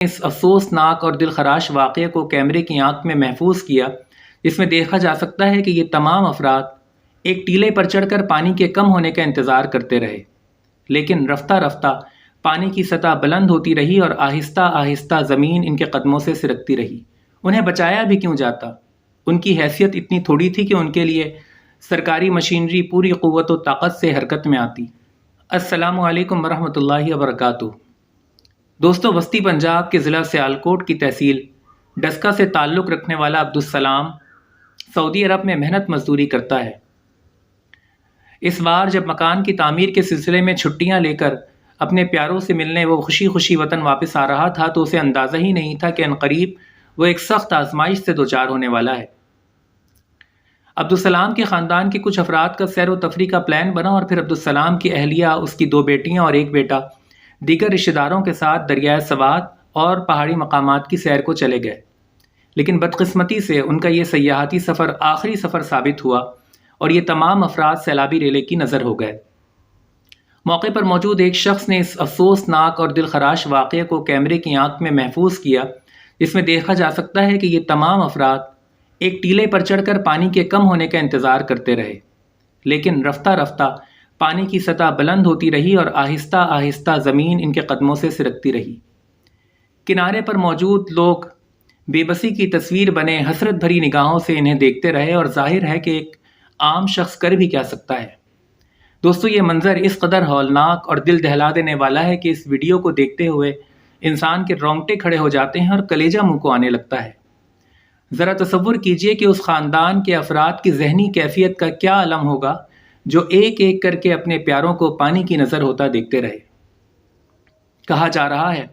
اس افسوسناک اور دل خراش واقعے کو کیمرے کی آنکھ میں محفوظ کیا، جس میں دیکھا جا سکتا ہے کہ یہ تمام افراد ایک ٹیلے پر چڑھ کر پانی کے کم ہونے کا انتظار کرتے رہے، لیکن رفتہ رفتہ پانی کی سطح بلند ہوتی رہی اور آہستہ آہستہ زمین ان کے قدموں سے سرکتی رہی۔ انہیں بچایا بھی کیوں جاتا؟ ان کی حیثیت اتنی تھوڑی تھی کہ ان کے لیے سرکاری مشینری پوری قوت و طاقت سے حرکت میں آتی۔ السلام علیکم ورحمۃ اللہ وبرکاتہ۔ دوستو، وسطی پنجاب کے ضلع سیالکوٹ کی تحصیل ڈسکا سے تعلق رکھنے والا عبدالسلام سعودی عرب میں محنت مزدوری کرتا ہے۔ اس بار جب مکان کی تعمیر کے سلسلے میں چھٹیاں لے کر اپنے پیاروں سے ملنے وہ خوشی خوشی وطن واپس آ رہا تھا تو اسے اندازہ ہی نہیں تھا کہ عنقریب وہ ایک سخت آزمائش سے دوچار ہونے والا ہے۔ عبدالسلام کے خاندان کے کچھ افراد کا سیر و تفریح کا پلان بنا اور پھر عبدالسلام کی اہلیہ، اس کی 2 بیٹیاں اور 1 بیٹا دیگر رشتہ داروں کے ساتھ دریائے سوات اور پہاڑی مقامات کی سیر کو چلے گئے، لیکن بدقسمتی سے ان کا یہ سیاحتی سفر آخری سفر ثابت ہوا اور یہ تمام افراد سیلابی ریلے کی نظر ہو گئے۔ موقع پر موجود ایک شخص نے اس افسوسناک اور دل خراش واقعے کو کیمرے کی آنکھ میں محفوظ کیا، جس میں دیکھا جا سکتا ہے کہ یہ تمام افراد ایک ٹیلے پر چڑھ کر پانی کے کم ہونے کا انتظار کرتے رہے، لیکن رفتہ رفتہ پانی کی سطح بلند ہوتی رہی اور آہستہ آہستہ زمین ان کے قدموں سے سرکتی رہی۔ کنارے پر موجود لوگ بے بسی کی تصویر بنے حسرت بھری نگاہوں سے انہیں دیکھتے رہے، اور ظاہر ہے کہ ایک عام شخص کر بھی کیا سکتا ہے۔ دوستو، یہ منظر اس قدر ہولناک اور دل دہلا دینے والا ہے کہ اس ویڈیو کو دیکھتے ہوئے انسان کے رونگٹے کھڑے ہو جاتے ہیں اور کلیجہ منہ کو آنے لگتا ہے۔ ذرا تصور کیجئے کہ اس خاندان کے افراد کی ذہنی کیفیت کا کیا عالم ہوگا جو ایک ایک کر کے اپنے پیاروں کو پانی کی نظر ہوتا دیکھتے رہے۔ کہا جا رہا ہے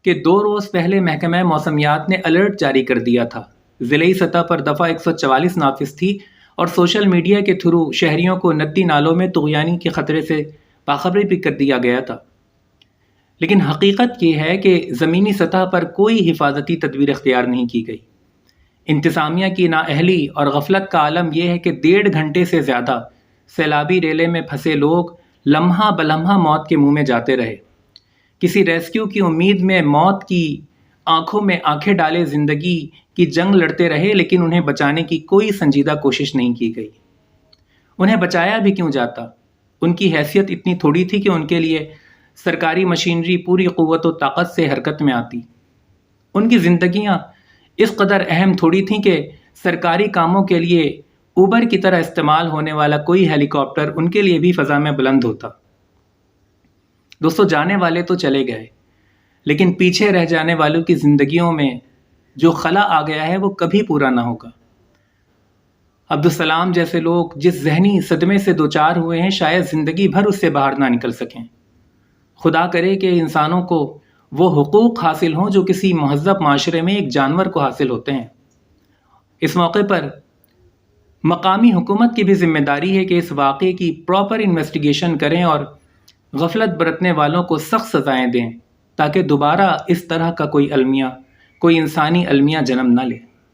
کہ 2 روز پہلے محکمہ موسمیات نے الرٹ جاری کر دیا تھا۔ ضلعی سطح پر دفعہ 144 نافذ تھی اور سوشل میڈیا کے تھرو شہریوں کو ندی نالوں میں طغیانی کے خطرے سے باخبر بھی کر دیا گیا تھا، لیکن حقیقت یہ ہے کہ زمینی سطح پر کوئی حفاظتی تدبیر اختیار نہیں کی گئی۔ انتظامیہ کی نااہلی اور غفلت کا عالم یہ ہے کہ 1.5 گھنٹے سے زیادہ سیلابی ریلے میں پھنسے لوگ لمحہ بلمحہ موت کے منہ میں جاتے رہے، کسی ریسکیو کی امید میں موت کی آنکھوں میں آنکھیں ڈالے زندگی کی جنگ لڑتے رہے، لیکن انہیں بچانے کی کوئی سنجیدہ کوشش نہیں کی گئی۔ انہیں بچایا بھی کیوں جاتا؟ ان کی حیثیت اتنی تھوڑی تھی کہ ان کے لیے سرکاری مشینری پوری قوت و طاقت سے حرکت میں آتی۔ ان کی زندگیاں اس قدر اہم تھوڑی تھیں کہ سرکاری کاموں کے لیے اوبر کی طرح استعمال ہونے والا کوئی ہیلی کاپٹر ان کے لیے بھی فضا میں بلند ہوتا۔ دوستو، جانے والے تو چلے گئے، لیکن پیچھے رہ جانے والوں کی زندگیوں میں جو خلا آ گیا ہے وہ کبھی پورا نہ ہوگا۔ عبدالسلام جیسے لوگ جس ذہنی صدمے سے دوچار ہوئے ہیں، شاید زندگی بھر اس سے باہر نہ نکل سکیں۔ خدا کرے کہ انسانوں کو وہ حقوق حاصل ہوں جو کسی مہذب معاشرے میں ایک جانور کو حاصل ہوتے ہیں۔ اس موقع پر مقامی حکومت کی بھی ذمہ داری ہے کہ اس واقعے کی پراپر انویسٹیگیشن کریں اور غفلت برتنے والوں کو سخت سزائیں دیں، تاکہ دوبارہ اس طرح کا کوئی انسانی المیہ جنم نہ لے۔